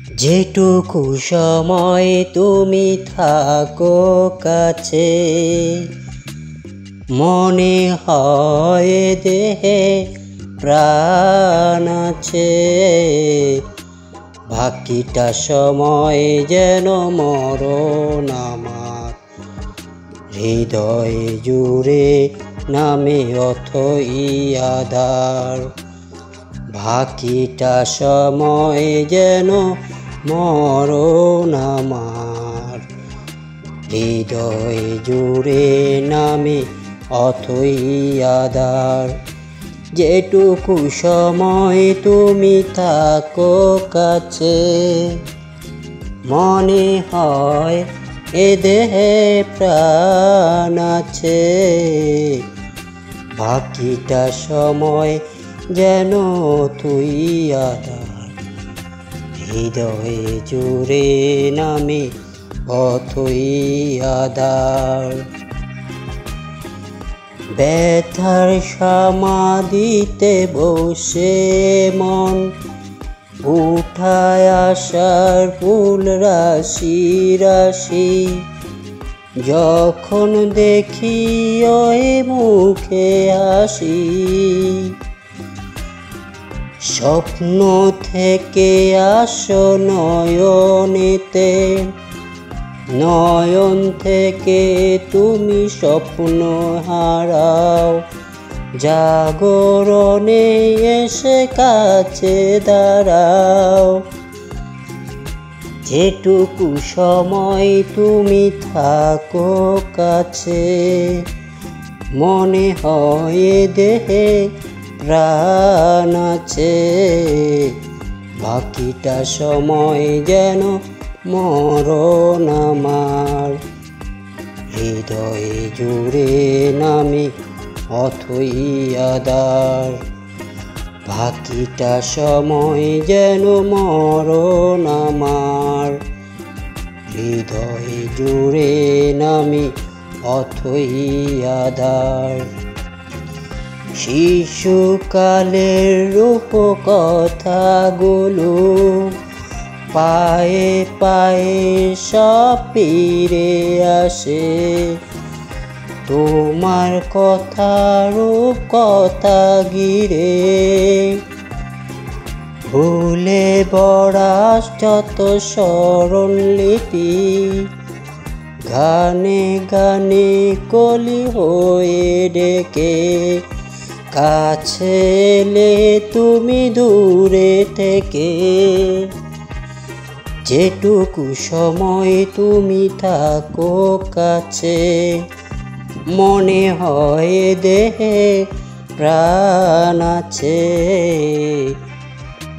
যেটুকু সময় তুমি থাকো কাছে, মনে হয় দেহে প্রাণ আছে। বাকিটা সময় যেন মরণ আমার, হৃদয় জুড়ে নামে অথই আধার। বাকিটা সময় যেন মরণ আমার, হৃদয় জুড়ে নামে অথই আধার। যেটুকু সময় তুমি থাকো কাছে, মনে হয় এ দেহে প্রাণ আছে। বাকিটা সময় যেন তুই আধার, হৃদয়ে জুড়ে নামে অথই আধার। ব্যথার সমাধিতে বসে মন উঠায় আসার ফুল রাশি রাশি, যখন দেখি ওই মুখে হাসি। স্বপ্ন থেকে আসো নয়নেতে, নয়ন থেকে তুমি স্বপ্ন হারাও। জাগরণে এসে কাছে দাঁড়াও। যেটুকু সময় তুমি থাকো কাছে, মনে হয় দেহে প্রাণ আছে। বাকিটা সময় যেন মরণ আমার, হৃদয়ে জুড়ে নামে অথই আধার। বাকিটা সময় যেন মরণ আমার, হৃদয়ে জুড়ে নামে অথই আধার। শিশুকালের রূপ কথাগুলো পায়ে পায়ে সব ফিরে আসে। তোমার কথা রূপ কথা ঘিরে, ভুলে বড়াস যত স্মরণলিপি। গানে গানে কলি হয়ে ডেকে, কাছে এলে তুমি দূরে থেকে। যেটুকু সময় তুমি থাকো কাছে, মনে হয় দেহে প্রাণ আছে।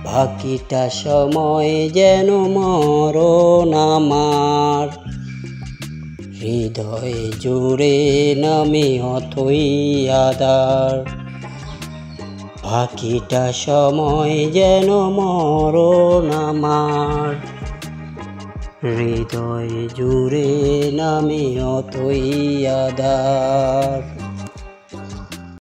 বাকিটা সময় যেন মরণ আমার, হৃদয় জুড়ে নামে অথই আধার। বাকিটা সময় যেন মরণ আমার, হৃদয় জুড়ে নামে অথই আধার।